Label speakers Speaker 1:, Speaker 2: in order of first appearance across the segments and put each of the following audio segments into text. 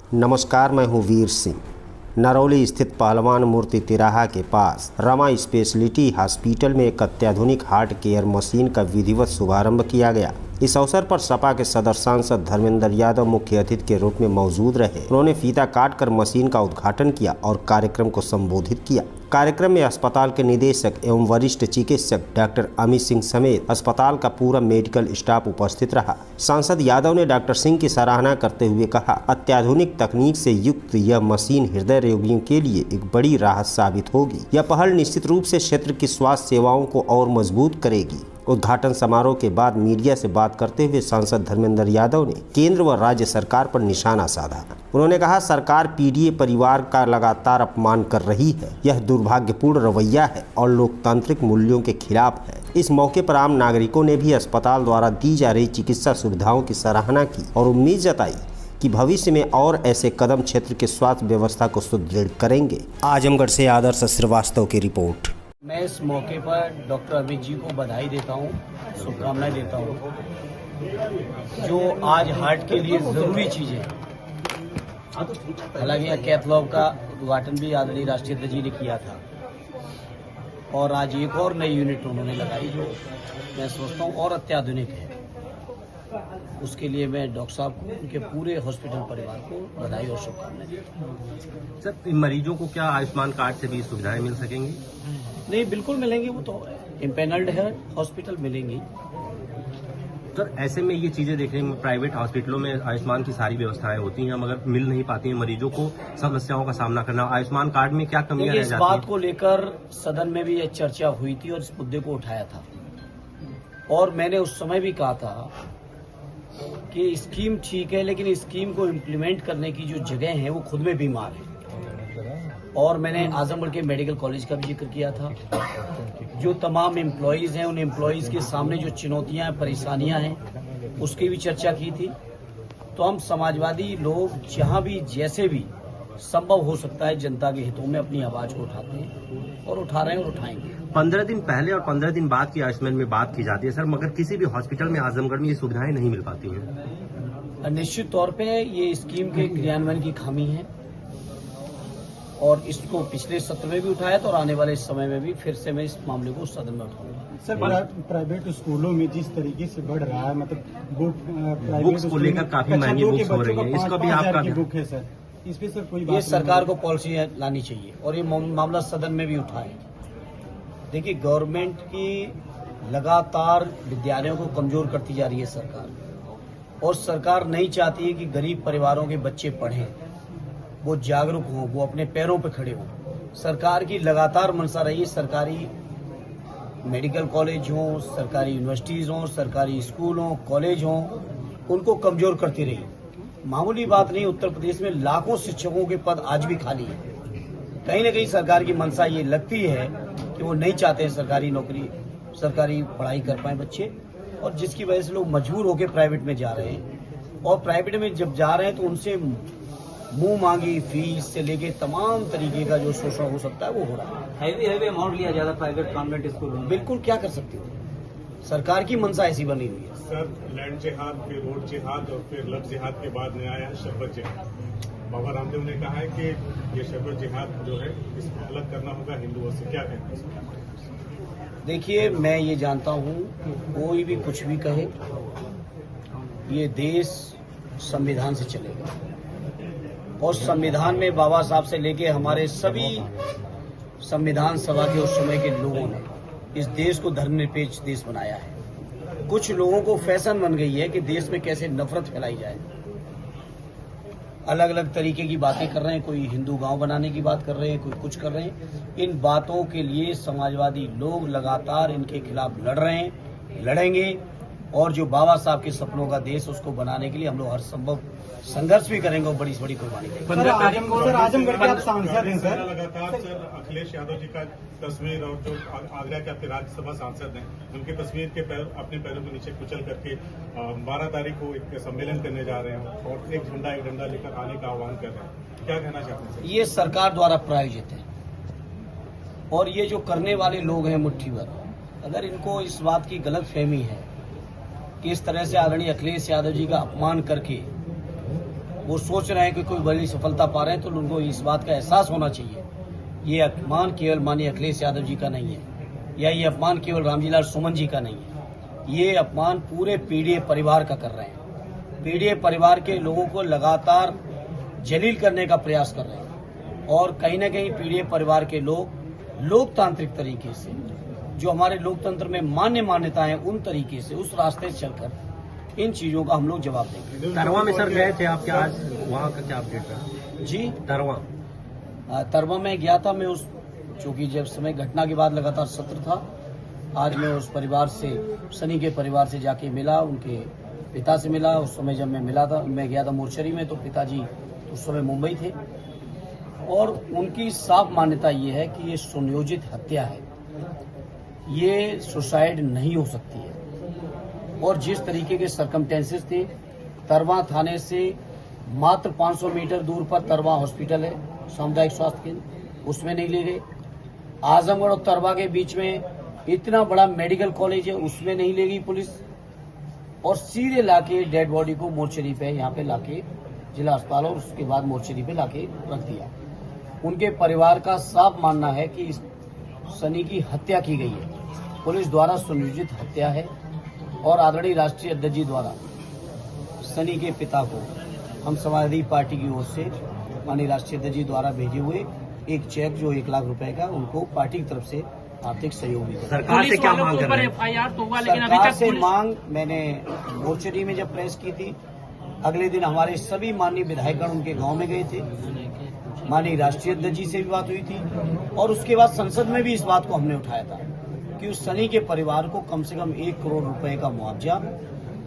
Speaker 1: नमस्कार, मैं हूं वीर सिंह। नरौली स्थित पहलवान मूर्ति तिराहा के पास रमा स्पेशलिटी हॉस्पिटल में एक अत्याधुनिक हार्ट केयर मशीन का विधिवत शुभारंभ किया गया। इस अवसर पर सपा के सदर सांसद धर्मेंद्र यादव मुख्य अतिथि के रूप में मौजूद रहे। उन्होंने फीता काटकर मशीन का उद्घाटन किया और कार्यक्रम को संबोधित किया। कार्यक्रम में अस्पताल के निदेशक एवं वरिष्ठ चिकित्सक डॉक्टर अमित सिंह समेत अस्पताल का पूरा मेडिकल स्टाफ उपस्थित रहा। सांसद यादव ने डॉक्टर सिंह की सराहना करते हुए कहा, अत्याधुनिक तकनीक से युक्त यह मशीन हृदय रोगियों के लिए एक बड़ी राहत साबित होगी। यह पहल निश्चित रूप से क्षेत्र की स्वास्थ्य सेवाओं को और मजबूत करेगी। उद्घाटन समारोह के बाद मीडिया से बात करते हुए सांसद धर्मेंद्र यादव ने केंद्र व राज्य सरकार पर निशाना साधा। उन्होंने कहा, सरकार पीडीए परिवार का लगातार अपमान कर रही है। यह दुर्भाग्यपूर्ण रवैया है और लोकतांत्रिक मूल्यों के खिलाफ है। इस मौके पर आम नागरिकों ने भी अस्पताल द्वारा दी जा रही चिकित्सा सुविधाओं की सराहना की और उम्मीद जताई कि भविष्य में और ऐसे कदम क्षेत्र की स्वास्थ्य व्यवस्था को सुदृढ़ करेंगे। आजमगढ़ से आदर्श श्रीवास्तव की रिपोर्ट।
Speaker 2: मैं इस मौके पर डॉक्टर अमित जी को बधाई देता हूँ, शुभकामनाएं देता हूँ। जो आज हार्ट के लिए ज़रूरी चीज़ें, हालांकि यहाँ कैथलैब का उद्घाटन भी आदरणीय राष्ट्रीय अध्यक्ष जी ने किया था और आज एक और नई यूनिट उन्होंने लगाई जो मैं समझता हूँ और अत्याधुनिक है। उसके लिए मैं डॉक्टर साहब को, उनके पूरे हॉस्पिटल परिवार को बधाई और शुभकामनाएं देता हूँ।
Speaker 3: सर, इन मरीजों को क्या आयुष्मान कार्ड से भी सुविधाएं मिल सकेंगी?
Speaker 2: नहीं, बिल्कुल मिलेंगी। वो तो इम्पेनल्ड है, हॉस्पिटल मिलेंगी।
Speaker 3: सर, ऐसे में ये चीजें देखने में प्राइवेट हॉस्पिटलों में आयुष्मान की सारी व्यवस्थाएं होती हैं मगर मिल नहीं पाती हैं, मरीजों को समस्याओं का सामना करना। आयुष्मान कार्ड में क्या कमियां रह जाती हैं?
Speaker 2: इस बात को लेकर सदन में भी यह चर्चा हुई थी और इस मुद्दे को उठाया था और मैंने उस समय भी कहा था कि स्कीम ठीक है, लेकिन स्कीम को इम्प्लीमेंट करने की जो जगह है वो खुद में बीमार है। और मैंने आजमगढ़ के मेडिकल कॉलेज का भी जिक्र किया था। जो तमाम एम्प्लॉयज़ हैं, उन एम्प्लॉयज़ के सामने जो चुनौतियां, परेशानियां हैं, उसकी भी चर्चा की थी। तो हम समाजवादी लोग जहां भी जैसे भी संभव हो सकता है जनता के हितों में अपनी आवाज को उठाते हैं और उठा रहे हैं और उठाएंगे।
Speaker 3: 15 दिन पहले और 15 दिन बाद की आयुष्मान में बात की जाती है सर, मगर किसी भी हॉस्पिटल में आजमगढ़ में ये सुविधाएं नहीं मिल पाती हैं।
Speaker 2: निश्चित तौर पे ये स्कीम के क्रियान्वयन की खामी है और इसको पिछले सत्र में भी उठाया था और आने वाले समय में भी फिर से मैं इस मामले को सदन में उठाऊंगा।
Speaker 4: सर, प्राइवेट स्कूलों में जिस तरीके से बढ़ रहा है, मतलब
Speaker 3: बुक्स को लेकर काफी महंगी बुक्स हो रही है, इसका भी आपका
Speaker 4: बुक है सर, इस पे सर कोई बात?
Speaker 2: ये सरकार को पॉलिसी लानी चाहिए और ये मामला सदन में भी उठाए। देखिए, गवर्नमेंट की लगातार विद्यालयों को कमजोर करती जा रही है सरकार, और सरकार नहीं चाहती है कि गरीब परिवारों के बच्चे पढ़ें, वो जागरूक हों, वो अपने पैरों पर खड़े हों। सरकार की लगातार मंशा रही है सरकारी मेडिकल कॉलेज हों, सरकारी यूनिवर्सिटीज़ हों, सरकारी स्कूल हों, कॉलेज हों, उनको कमजोर करती रही। मामूली बात नहीं, उत्तर प्रदेश में लाखों शिक्षकों के पद आज भी खाली हैं। कहीं ना कहीं सरकार की मंशा ये लगती है कि वो नहीं चाहते सरकारी नौकरी, सरकारी पढ़ाई कर पाए बच्चे, और जिसकी वजह से लोग मजबूर होकर प्राइवेट में जा रहे हैं। और प्राइवेट में जब जा रहे हैं तो उनसे मुंह मांगी फीस से लेके तमाम तरीके का जो शोषण हो सकता है वो हो रहा है।
Speaker 5: हैवी अमाउंट लिया जाता है प्राइवेट कॉन्वेंट स्कूल में।
Speaker 2: बिल्कुल, क्या कर सकते हो, सरकार की मंशा ऐसी बनी हुई है।
Speaker 6: सर, लैंड जिहाद, फिर रोड जिहाद और फिर लव जिहाद के बाद में आया शरबत जिहाद। बाबा रामदेव ने कहा है कि ये शरबत जिहाद जो है इसको अलग करना होगा हिंदुओं से, क्या कहना है?
Speaker 2: देखिए, मैं ये जानता हूँ कोई भी कुछ भी कहे, ये देश संविधान से चलेगा और संविधान में बाबा साहब से लेके हमारे सभी संविधान सभा के उस समय के लोगों ने इस देश को धर्मनिरपेक्ष देश बनाया है। कुछ लोगों को फैशन बन गई है कि देश में कैसे नफरत फैलाई जाए। अलग अलग तरीके की बातें कर रहे हैं, कोई हिंदू गांव बनाने की बात कर रहे हैं, कोई कुछ कर रहे हैं। इन बातों के लिए समाजवादी लोग लगातार इनके खिलाफ लड़ रहे हैं, लड़ेंगे, और जो बाबा साहब के सपनों का देश उसको बनाने के लिए हम लोग हर संभव संघर्ष भी करेंगे और बड़ी से बड़ी कुर्बानी करेंगे।
Speaker 4: आजमगढ़ के आप सांसद हैं सर।
Speaker 6: लगातार सर अखिलेश यादव जी का तस्वीर और जो आगरा के आपके राज्यसभा सांसद हैं उनकी तस्वीर के अपने पैरों के नीचे कुचल करके 12 तारीख को एक सम्मेलन करने जा रहे हैं और एक डंडा लेकर आने का आह्वान कर रहे हैं, क्या कहना चाहते हैं?
Speaker 2: ये सरकार द्वारा प्रायोजित है और ये जो करने वाले लोग हैं मुट्ठी भर, अगर इनको इस बात की गलत फहमी है कि इस तरह से आदरणीय अखिलेश यादव जी का अपमान करके वो सोच रहे हैं कि कोई बड़ी सफलता पा रहे हैं, तो उनको इस बात का एहसास होना चाहिए ये अपमान केवल माननीय अखिलेश यादव जी का नहीं है, या ये अपमान केवल रामजीलाल सुमन जी का नहीं है, ये अपमान पूरे पीडीए परिवार का कर रहे हैं। पीडीए परिवार के लोगों को लगातार जलील करने का प्रयास कर रहे हैं और कहीं न कहीं पीडीए परिवार के लोग लोकतांत्रिक तरीके से, जो हमारे लोकतंत्र में मान्यताएं, उन तरीके से, उस रास्ते से चलकर इन चीजों का हम लोग जवाब देंगे।
Speaker 3: तरवा में सर गए थे आप, क्या आज वहाँ का क्या अपडेट रहा?
Speaker 2: जी,
Speaker 3: तरवा
Speaker 2: में गया था मैं, चूंकि जब समय घटना के बाद लगातार सत्र था, आज मैं उस परिवार से, सनी के परिवार से जाके मिला, उनके पिता से मिला। उस समय जब मैं गया था मोर्चरी में, तो पिताजी उस समय मुंबई थे और उनकी साफ मान्यता ये है कि ये सुनियोजित हत्या है, ये सुसाइड नहीं हो सकती है। और जिस तरीके के सर्कमस्टेंसेस थे, तरवा थाने से मात्र 500 मीटर दूर पर तरवा हॉस्पिटल है, सामुदायिक स्वास्थ्य केंद्र, उसमें नहीं ले गए। आजमगढ़ और तरवा के बीच में इतना बड़ा मेडिकल कॉलेज है, उसमें नहीं ले गई पुलिस, और सीधे लाके डेड बॉडी को मोर्चरी पे, यहाँ पे लाके जिला अस्पताल और उसके बाद मोर्चरी पे लाके रख दिया। उनके परिवार का साफ मानना है कि सनी की हत्या की गई है, पुलिस द्वारा सुनियोजित हत्या है, और आदरणीय राष्ट्रीय अध्यक्ष जी द्वारा सनी के पिता को हम समाजवादी पार्टी की ओर से माननीय राष्ट्रीय अध्यक्ष जी द्वारा भेजे हुए एक चेक जो 1 लाख रुपए का, उनको पार्टी की तरफ से आर्थिक सहयोग भी दिया।
Speaker 3: सरकार से क्या मांग कर रहे हैं?
Speaker 7: FIR तो हुआ, लेकिन अभी
Speaker 2: सरकार
Speaker 7: तक
Speaker 2: से मांग मैंने मोर्चरी में जब प्रेस की थी, अगले दिन हमारे सभी माननीय विधायकगण उनके गांव में गए थे, माननीय राष्ट्रीय अध्यक्ष जी से भी बात हुई थी, और उसके बाद संसद में भी इस बात को हमने उठाया था कि उस सनी के परिवार को कम से कम 1 करोड़ रुपए का मुआवजा,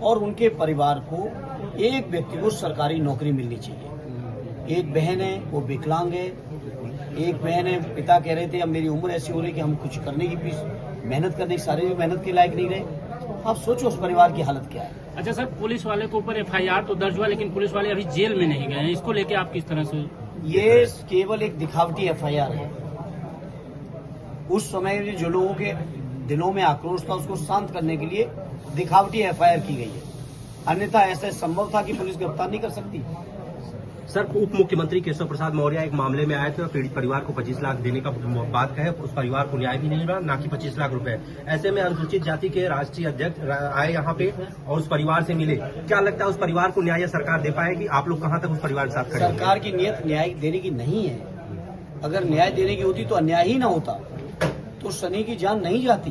Speaker 2: और उनके परिवार को एक व्यक्ति को सरकारी नौकरी मिलनी चाहिए। एक बहन है, वो विकलांग है, एक बहन है, पिता कह रहे थे अब मेरी उम्र ऐसी हो रही कि हम कुछ करने की भी मेहनत करने की, शारीरिक मेहनत के लायक नहीं रहे। आप सोचो उस परिवार की हालत क्या है।
Speaker 7: अच्छा सर, पुलिस वाले के ऊपर FIR तो दर्ज हुआ, लेकिन पुलिस वाले अभी जेल में नहीं गए हैं, इसको लेके आप किस तरह से?
Speaker 2: ये केवल एक दिखावटी FIR है। उस समय जो लोगों के दिलों में आक्रोश था, उसको शांत करने के लिए दिखावटी FIR की गई है, अन्यथा ऐसा संभव था कि पुलिस गिरफ्तार नहीं कर सकती।
Speaker 3: सर, उप मुख्यमंत्री केशव प्रसाद मौर्य एक मामले में आए थे और पीड़ित परिवार को 25 लाख देने का बात कहे, उस परिवार को न्याय भी नहीं मिला, ना कि 25 लाख रुपए। ऐसे में अनुसूचित जाति के राष्ट्रीय अध्यक्ष आए यहाँ पे और उस परिवार से मिले, क्या लगता है उस परिवार को न्याय सरकार दे पाएगी? आप लोग कहाँ तक उस परिवार के साथ खड़े हैं?
Speaker 2: सरकार की नीयत न्याय देने की नहीं है। अगर न्याय देने की होती तो अन्याय ही ना होता, तो सनी की जान नहीं जाती।